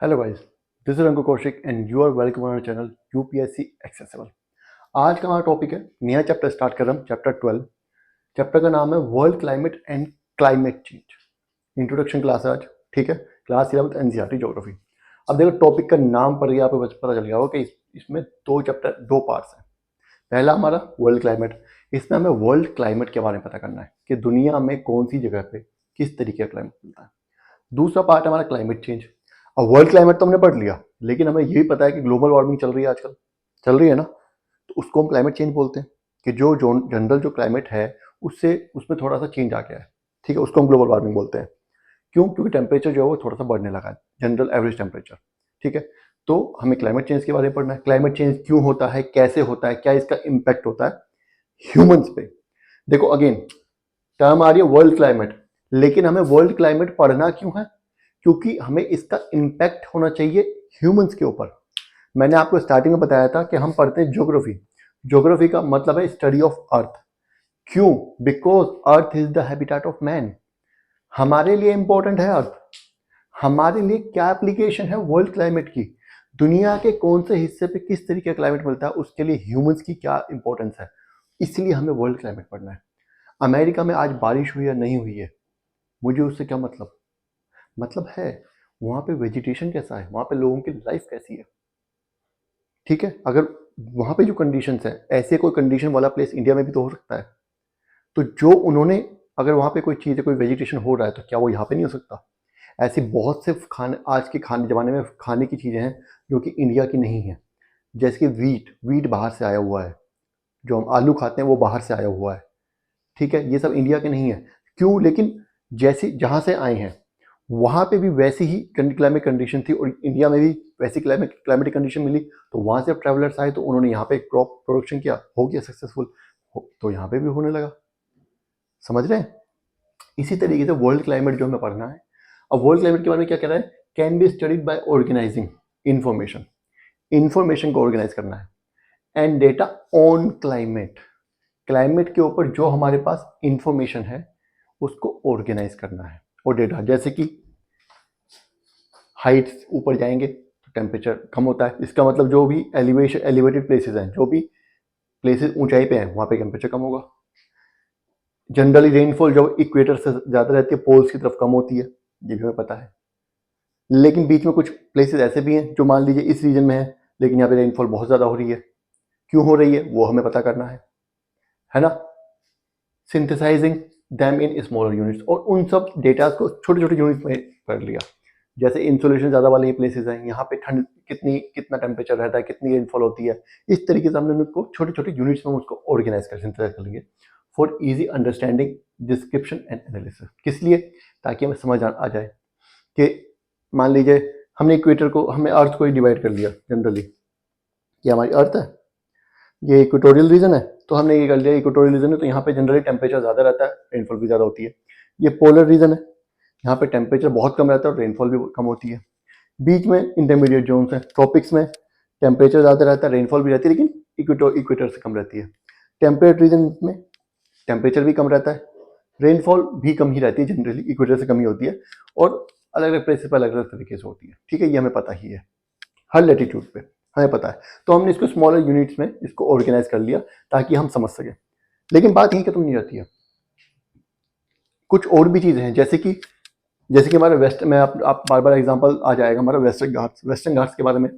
Hello guys, this is Ankur Kaushik and you are welcome on our channel UPSC accessible. आज का हमारा topic है, नया चैप्टर स्टार्ट कर रहा हूँ, चैप्टर 12। चैप्टर का नाम है world climate and climate change. Introduction class है आज, ठीक है। Class 11th NCERT geography. अब देखो, टॉपिक का नाम पढ़ के आपको पता चल गया होगा कि इसमें दो चैप्टर, दो पार्ट्स हैं। पहला हमारा वर्ल्ड क्लाइमेट, इसमें हमें वर्ल्ड क्लाइमेट के बारे में पता करना है कि दुनिया में कौन सी जगह पे किस तरीके का क्लाइमेट मिलता है। दूसरा पार्ट है हमारा क्लाइमेट चेंज। अब वर्ल्ड क्लाइमेट तो हमने पढ़ लिया, लेकिन हमें ये भी पता है कि ग्लोबल वार्मिंग चल रही है आजकल, चल रही है ना। तो उसको हम क्लाइमेट चेंज बोलते हैं कि जो जनरल जो क्लाइमेट है उससे उसमें थोड़ा सा चेंज आ गया है, ठीक है। उसको हम ग्लोबल वार्मिंग बोलते हैं। क्यों? क्योंकि टेम्परेचर जो है वो थोड़ा सा बढ़ने लगा है, जनरल एवरेज टेम्परेचर, ठीक है। तो हमें क्लाइमेट चेंज के बारे में पढ़ना है। क्लाइमेट चेंज क्यों होता है, कैसे होता है, क्या इसका इम्पैक्ट होता है ह्यूमंस पे। देखो अगेन, टर्म आ रही है वर्ल्ड क्लाइमेट, लेकिन हमें वर्ल्ड क्लाइमेट पढ़ना क्यों है? क्योंकि हमें इसका इम्पैक्ट होना चाहिए ह्यूमंस के ऊपर। मैंने आपको स्टार्टिंग में बताया था कि हम पढ़ते हैं ज्योग्राफी। ज्योग्राफी का मतलब है स्टडी ऑफ अर्थ। क्यों? Because earth is the habitat of man. हमारे लिए इंपॉर्टेंट है अर्थ। हमारे लिए क्या एप्लीकेशन है वर्ल्ड क्लाइमेट की, दुनिया के कौन से हिस्से पे किस तरीके का क्लाइमेट मिलता है, उसके लिए ह्यूमंस की क्या इंपॉर्टेंस है। इसलिए हमें वर्ल्ड क्लाइमेट पढ़ना है। अमेरिका में आज बारिश हुई या नहीं हुई है, मुझे उससे क्या मतलब है वहां पे वेजिटेशन कैसा है, वहां पे लोगों की लाइफ कैसी है, ठीक है। अगर वहां पे जो कंडीशंस है, ऐसे कोई कंडीशन वाला प्लेस इंडिया में भी तो हो सकता है। तो जो उन्होंने, अगर वहां पे कोई चीज़ है, कोई वेजिटेशन हो रहा है, तो क्या वो यहाँ पे नहीं हो सकता? ऐसी बहुत से खाने, आज के खाने जमाने में खाने की चीज़ें हैं जो कि इंडिया की नहीं है। जैसे कि वीट बाहर से आया हुआ है, जो हम आलू खाते हैं वो बाहर से आया हुआ है, ठीक है। ये सब इंडिया के नहीं है। क्यों? लेकिन जैसी जहाँ से आए हैं वहाँ पे भी वैसी ही क्लाइमेट कंडीशन थी, और इंडिया में भी वैसी क्लाइमेटिक कंडीशन मिली। तो वहाँ से ट्रैवलर्स आए तो उन्होंने यहाँ पे क्रॉप प्रोडक्शन किया, हो गया सक्सेसफुल, तो यहाँ पे भी होने लगा। समझ रहे हैं? इसी तरीके से वर्ल्ड क्लाइमेट जो हमें पढ़ना है। अब वर्ल्ड क्लाइमेट के बारे में क्या कह रहा है? Can be studied by organising information. Information को ऑर्गेनाइज करना है। And data on climate, climate के ऊपर जो हमारे पास इंफॉर्मेशन है उसको ऑर्गेनाइज करना है। और डेटा जैसे कि हाइट्स ऊपर जाएंगे तो टेम्परेचर कम होता है, इसका मतलब जो भी एलिवेटेड प्लेसेस हैं, जो भी प्लेसेस ऊंचाई पे हैं, वहाँ पे टेम्परेचर कम होगा। जनरली रेनफॉल जो इक्वेटर से ज़्यादा रहती है, पोल्स की तरफ कम होती है, ये भी हमें पता है। लेकिन बीच में कुछ प्लेसेस ऐसे भी हैं जो मान लीजिए इस रीजन में है, लेकिन यहाँ पे रेनफॉल बहुत ज़्यादा हो रही है। क्यों हो रही है वो हमें पता करना है ना। Synthesising them in smaller units, और उन सब डेटा को छोटे छोटे यूनिट्स में कर लिया। जैसे इंसोलेशन ज़्यादा वाले प्लेसेस हैं, यहाँ पे ठंड कितना टेम्परेचर रहता है, कितनी रेनफॉल होती है, इस तरीके से हमने उनको छोटे छोटे यूनिट्स में उसको ऑर्गेनाइज कर सिंथेसाइज कर लेंगे for easy understanding, description and analysis. किस लिए? ताकि हमें समझ आ जाए कि मान लीजिए हमने इक्वेटर को, हमने अर्थ को ही डिवाइड कर लिया जनरली, ये हमारी अर्थ है, ये इक्वेटोरियल रीजन है, तो हमने ये कर लिया इक्वेटोरियल रीजन है तो यहाँ पे जनरली टेम्परेचर ज़्यादा रहता है, रेनफॉल भी ज़्यादा होती है। ये पोलर रीजन है, यहाँ पे टेम्परेचर बहुत कम रहता है और रेनफॉल भी कम होती है। बीच में इंटरमीडिएट जोन्स हैं, ट्रॉपिक्स में टेम्परेचर ज़्यादा रहता है, रेनफॉल भी रहती है, लेकिन इक्वेटर से कम रहती है। टेम्परेट रीजन में टेम्परेचर भी कम रहता है, रेनफॉल भी कम ही रहती है, जनरली इक्वेटर से कम ही होती है, और अलग अलग प्लेसेस पर अलग अलग तरीके से होती है, ठीक है। ये हमें पता ही है, हर लेटीट्यूड पे हमें पता है। तो हमने इसको स्मॉलर यूनिट्स में इसको ऑर्गेनाइज कर लिया ताकि हम समझ सकें। लेकिन बात यहीं खत्म नहीं रहती है, कुछ और भी चीज़ें हैं। जैसे कि हमारे वेस्ट में आप बार बार एग्जांपल आ जाएगा हमारा वेस्टर्न घाट्स के बारे में।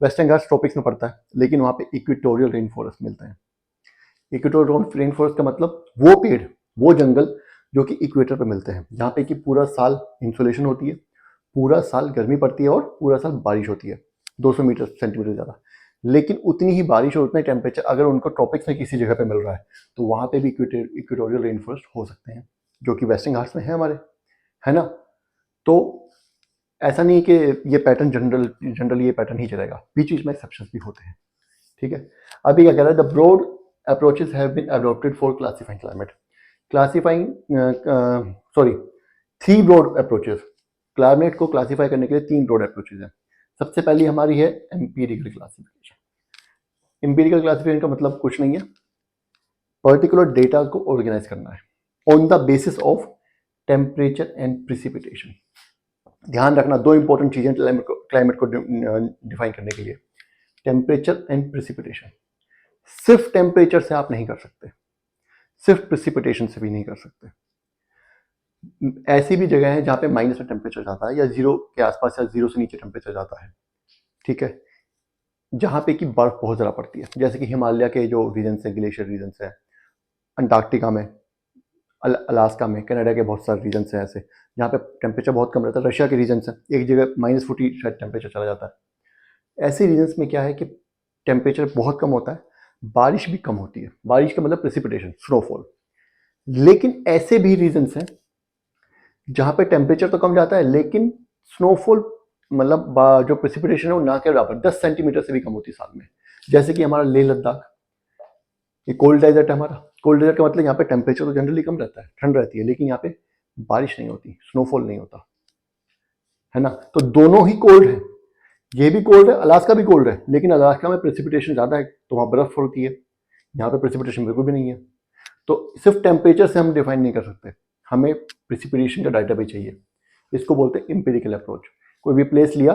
वेस्टर्न घाट्स ट्रॉपिक्स में पड़ता है, लेकिन वहाँ पे इक्वेटोरियल रेन फॉरेस्ट मिलते हैं। इक्वेटोरियल रेन फॉरेस्ट का मतलब वो पेड़, वो जंगल जो कि इक्वेटर पर मिलते हैं, जहाँ पे कि पूरा साल इंसुलेशन होती है, पूरा साल गर्मी पड़ती है और पूरा साल बारिश होती है, 200 मीटर सेंटीमीटर ज़्यादा। लेकिन उतनी ही बारिश और उतना ही टेम्परेचर अगर उनको ट्रॉपिक्स में किसी जगह पे मिल रहा है तो वहाँ पे भी इक्वेटोरियल रेन फॉरेस्ट हो सकते हैं, जो कि वेस्टर्न घाट्स में है हमारे, है ना। तो ऐसा नहीं कि ये पैटर्न जनरली ये पैटर्न ही चलेगा, बीच बीच में एक्सेप्शंस भी होते हैं, ठीक है। अभी क्या कह रहा है? The broad approaches have been adopted for classifying climate. Classifying sorry, 3 broad approaches. Climate को क्लासीफाई करने के लिए 3 ब्रॉड अप्रोचेस हैं। सबसे पहली हमारी है एम्पिरिकल क्लासिफिकेशन। एम्पिरिकल क्लासिफिकेशन का मतलब कुछ नहीं है, पर्टिकुलर डेटा को ऑर्गेनाइज करना है on the basis of temperature and precipitation. ध्यान रखना, दो इंपॉर्टेंट चीजें क्लाइमेट को डिफाइन करने के लिए, टेम्परेचर एंड प्रेसिपिटेशन। सिर्फ टेम्परेचर से आप नहीं कर सकते, सिर्फ प्रेसिपिटेशन से भी नहीं कर सकते। ऐसी भी जगह है जहां पे माइनस में टेम्परेचर जाता है या जीरो के आसपास या जीरो से नीचे टेम्परेचर जाता है, ठीक है, जहां पे कि बर्फ बहुत ज़्यादा पड़ती है, जैसे कि हिमालय के जो रीजन्स हैं, ग्लेशियर रीजन्स हैं, अंटार्कटिका में, अलास्का में, कनाडा के बहुत सारे रीजन्स हैं ऐसे जहाँ पे टेम्परेचर बहुत कम रहता है, रशिया के रीजन्स हैं, एक जगह -40 शायद टेम्परेचर चला जाता है। ऐसे रीजन्स में क्या है कि टेम्परेचर बहुत कम होता है, बारिश भी कम होती है, बारिश का मतलब प्रेसिपिटेशन, स्नोफॉल। लेकिन ऐसे भी रीजन्स हैं जहाँ पे टेम्परेचर तो कम जाता है लेकिन स्नोफॉल मतलब जो प्रेसिपिटेशन है वो ना के बराबर 10 सेंटीमीटर से भी कम होती है साल में, जैसे कि हमारा लेह लद्दाख, ये कोल्ड डेजर्ट है हमारा। कोल्ड डेजर्ट का मतलब यहाँ पे टेम्परेचर तो जनरली कम रहता है, ठंड रहती है, लेकिन यहाँ पे बारिश नहीं होती, स्नोफॉल नहीं होता है ना। तो दोनों ही कोल्ड है, ये भी कोल्ड है, अलास्का भी कोल्ड है, लेकिन अलास्का में प्रेसिपिटेशन ज़्यादा है तो वहाँ बर्फ होती है, यहाँ पे प्रेसिपिटेशन बिल्कुल भी नहीं है। तो सिर्फ टेम्परेचर से हम डिफाइन नहीं कर सकते, हमें प्रेसिपिटेशन का डाटा भी चाहिए। इसको बोलते हैं एम्पिरिकल अप्रोच। कोई भी प्लेस लिया,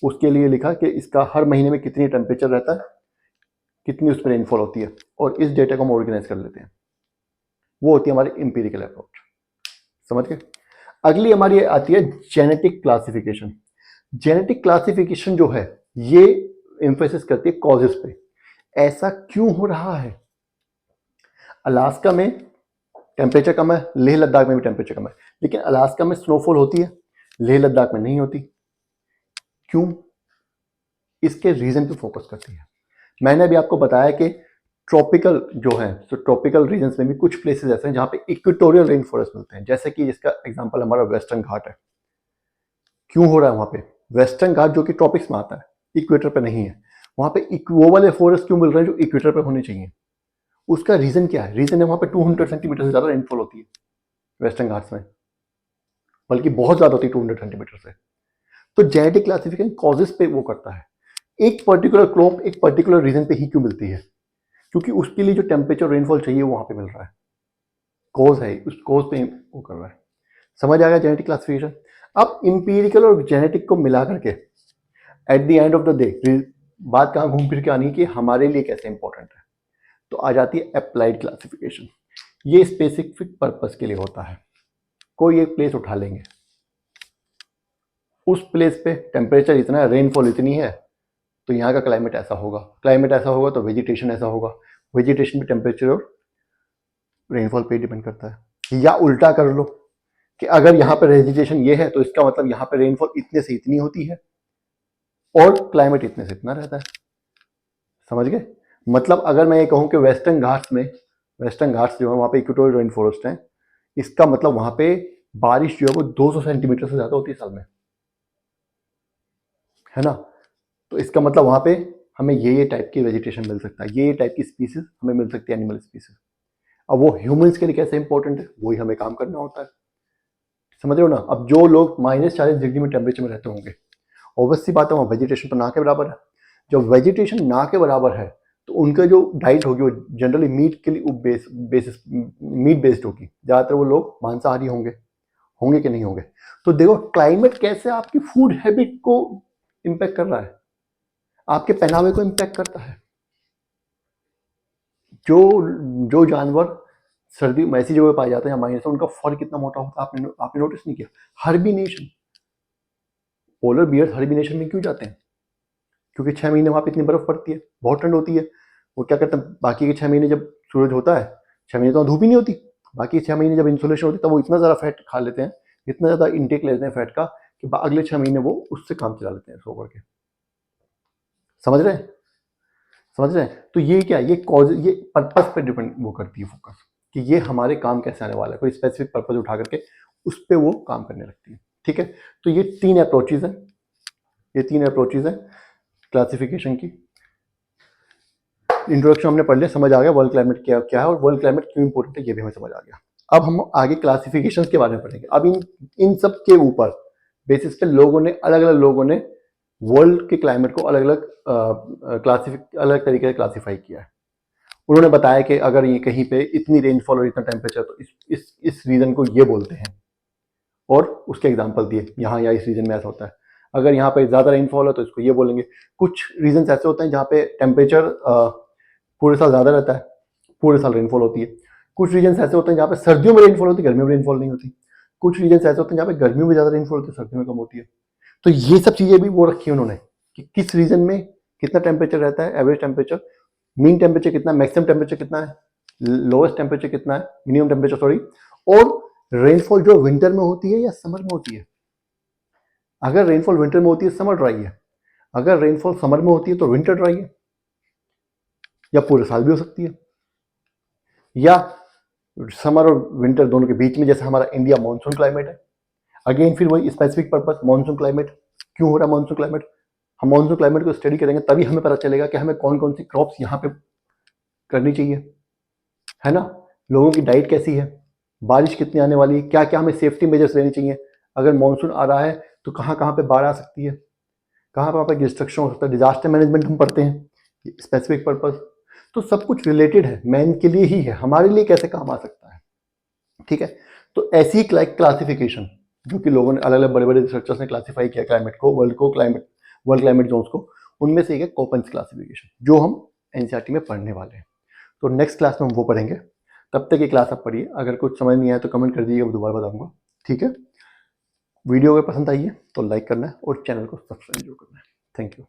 उसके लिए लिखा कि इसका हर महीने में कितनी टेम्परेचर रहता है, कितनी उस पर रेनफॉल होती है, और इस डेटा को हम ऑर्गेनाइज कर लेते हैं, वो होती है हमारी एम्पिरिकल अप्रोच। समझ गए। अगली हमारी आती है जेनेटिक क्लासिफिकेशन। जेनेटिक क्लासिफिकेशन जो है ये एम्फेसिस करती है कॉजेस पे, ऐसा क्यों हो रहा है। अलास्का में टेम्परेचर कम है, लेह लद्दाख में भी टेम्परेचर कम है, लेकिन अलास्का में स्नोफॉल होती है, लेह लद्दाख में नहीं होती, क्यों। इसके रीजन पे फोकस करती है। मैंने अभी आपको बताया कि ट्रॉपिकल जो है, तो ट्रॉपिकल रीजन्स में भी कुछ प्लेसेस ऐसे हैं जहाँ पे इक्वेटोरियल रेन फॉरेस्ट मिलते हैं, जैसे कि इसका एग्जांपल हमारा वेस्टर्न घाट है। क्यों हो रहा है वहाँ पे वेस्टर्न घाट, जो कि ट्रॉपिक्स में आता है, इक्वेटर पे नहीं है, वहाँ पे वो वाले फॉरेस्ट क्यों मिल रहे हैं जो इक्वेटर पे होने चाहिए। उसका रीजन क्या है, रीजन है वहाँ पे 200 सेंटीमीटर से ज़्यादा रेनफॉल होती है वेस्टर्न घाट्स में, बल्कि बहुत ज़्यादा होती है 200 सेंटीमीटर से। तो जेनेटिक क्लासिफिकेशन कॉजेस पे वो करता है, एक पर्टिकुलर क्रॉप एक पर्टिकुलर रीजन पे ही क्यों मिलती है, क्योंकि उसके लिए जो टेम्परेचर रेनफॉल चाहिए वो वहाँ पे मिल रहा है, कॉज है, उस कॉज पे वो कर रहा है। समझ आ गया जेनेटिक क्लासिफिकेशन। अब इंपीरिकल और जेनेटिक को मिला करके at the end of the day बात कहाँ घूम फिर के आनी कि हमारे लिए कैसे इंपॉर्टेंट है, तो आ जाती है अप्लाइड क्लासिफिकेशन। ये स्पेसिफिक पर्पस के लिए होता है। कोई एक प्लेस उठा लेंगे, उस प्लेस पे टेम्परेचर इतना है, रेनफॉल इतनी है, तो यहाँ का क्लाइमेट ऐसा होगा, क्लाइमेट ऐसा होगा तो वेजिटेशन ऐसा होगा, वेजिटेशन भी टेम्परेचर और रेनफॉल पे डिपेंड करता है। या उल्टा कर लो कि अगर यहाँ पे वेजिटेशन ये है तो इसका मतलब यहाँ पे रेनफॉल इतने से इतनी होती है और क्लाइमेट इतने से इतना रहता है। समझ गए। मतलब अगर मैं ये कहूँ कि वेस्टर्न घाट्स में, वेस्टर्न घाट्स जो है वहाँ पे इक्वेटोरियल रेन फॉरेस्ट है, इसका मतलब वहाँ पे बारिश जो है वो 200 सेंटीमीटर से ज़्यादा होती है साल में, है ना। तो इसका मतलब वहाँ पे हमें ये टाइप की वेजिटेशन मिल सकता है, ये टाइप की स्पीसीज हमें मिल सकती है, एनिमल स्पीसीज। अब वो ह्यूमंस के लिए कैसे इंपॉर्टेंट है, वही हमें काम करना होता है। समझ रहे हो ना। अब जो लोग -40 डिग्री में टेम्परेचर में रहते होंगे, ऑब्वियस सी बात है वहाँ वेजिटेशन तो ना के बराबर है। जब वेजिटेशन ना के बराबर है तो उनका जो डाइट होगी वो जनरली मीट के लिए बेसिस मीट बेस्ड होगी, ज़्यादातर वो लोग मांसाहारी होंगे, होंगे कि नहीं होंगे। तो देखो क्लाइमेट कैसे आपकी फूड हैबिट को इम्पैक्ट कर रहा है, आपके पहनावे को इम्पैक्ट करता है। जो जो जानवर सर्दी में ऐसी जगह पाए जाते हैं हमारे, उनका फर कितना मोटा होता है, आपने नोटिस नहीं किया। हर्बिनेशन, पोलर बियर्स हर्बिनेशन में क्यों जाते हैं, क्योंकि 6 महीने वहाँ पे इतनी बर्फ पड़ती है, बहुत ठंड होती है। वो क्या करते हैं, बाकी के 6 महीने जब सूरज होता है, 6 महीने तो धूप ही नहीं होती, बाकी 6 महीने जब इंसुलेशन होती है तब वो इतना ज़्यादा फैट खा लेते हैं, इतना ज़्यादा इंटेक लेते हैं फैट का, कि अगले 6 महीने वो उससे काम चला लेते हैं सो करके। समझ रहे हैं, समझ रहे हैं। तो ये क्या है, ये कॉज, ये पर्पस पे डिपेंड वो करती है फोकस, कि ये हमारे काम कैसे आने वाला है, कोई स्पेसिफिक पर्पस उठा करके उस पर वो काम करने लगती है। ठीक है। तो ये 3 अप्रोचेज हैं, ये 3 अप्रोचेज हैं क्लासिफिकेशन की। इंट्रोडक्शन हमने पढ़ लिया, समझ आ गया वर्ल्ड क्लाइमेट क्या क्या है और वर्ल्ड क्लाइमेट क्यों इंपॉर्टेंट है, ये भी हमें समझ आ गया। अब हम आगे क्लासिफिकेशंस के बारे में पढ़ेंगे। अब इन सब के ऊपर बेसिस पे लोगों ने, अलग अलग लोगों ने वर्ल्ड के क्लाइमेट को अलग अलग अलग तरीके से क्लासीफाई किया है। उन्होंने बताया कि अगर ये कहीं पे इतनी रेनफॉल और इतना टेम्परेचर तो इस रीजन को ये बोलते हैं, और उसके एग्जाम्पल दिए, यहाँ या इस रीजन में ऐसा होता है। अगर यहाँ पे ज़्यादा रेनफॉल है तो इसको ये बोलेंगे। कुछ रीजन्स ऐसे होते हैं जहाँ पे टेम्परेचर पूरे साल ज़्यादा रहता है, पूरे साल रेनफॉल होती है। कुछ रीजन्स ऐसे होते हैं जहाँ पे सर्दियों में रेनफॉल होती है, गर्मियों में रेनफॉल नहीं होती। कुछ रीजन्स ऐसे होते हैं जहाँ पे गर्मियों में ज़्यादा रेनफॉल होती है, सर्दियों में कम होती है। तो ये सब चीज़ें भी वो रखी है उन्होंने कि किस रीजन में कितना टेम्परेचर रहता है, एवरेज टेम्परेचर, मीन टेम्परेचर कितना, मैक्सिमम टेम्परेचर कितना है, लोएस्ट टेम्परेचर कितना है, मिनिमम टेम्परेचर सॉरी, और रेनफॉल जो विंटर में होती है या समर में होती है। अगर रेनफॉल विंटर में होती है समर ड्राई है, अगर रेनफॉल समर में होती है तो विंटर ड्राई है, या पूरे साल भी हो सकती है, या समर और विंटर दोनों के बीच में, जैसे हमारा इंडिया मानसून क्लाइमेट है। अगेन फिर वही स्पेसिफिक पर्पस, मानसून क्लाइमेट क्यों हो रहा है, मानसून क्लाइमेट हम मानसून क्लाइमेट को स्टडी करेंगे तभी हमें पता चलेगा कि हमें कौन कौन सी क्रॉप्स यहाँ पे करनी चाहिए, है ना। लोगों की डाइट कैसी है, बारिश कितनी आने वाली है, क्या क्या हमें सेफ्टी मेजर्स लेने चाहिए, अगर मानसून आ रहा है तो कहाँ कहाँ पे बाढ़ आ सकती है, कहाँ कहाँ पे डिस्ट्रक्शन हो सकता है, डिजास्टर मैनेजमेंट हम पढ़ते हैं, स्पेसिफिक पर्पस। तो सब कुछ रिलेटेड है, मैन के लिए ही है, हमारे लिए कैसे काम आ सकता है, ठीक है। तो ऐसी ही क्लासिफिकेशन जो कि लोगों ने अलग अलग बड़े बड़े रिसर्चर्स ने क्लासिफाई किया क्लाइमेट को, वर्ल्ड क्लाइमेट जोन्स को, उनमें से एक है कोपेंस क्लासिफिकेशन, जो हम एनसीईआरटी में पढ़ने वाले हैं। तो नेक्स्ट क्लास में हम वो पढ़ेंगे। तब तक ये क्लास आप पढ़िए, अगर कुछ समझ नहीं आया तो कमेंट कर दीजिएगा, मैं दोबारा बताऊंगा, ठीक है। वीडियो अगर पसंद आई है तो लाइक करना है और चैनल को सब्सक्राइब जरूर करना है। Thank you.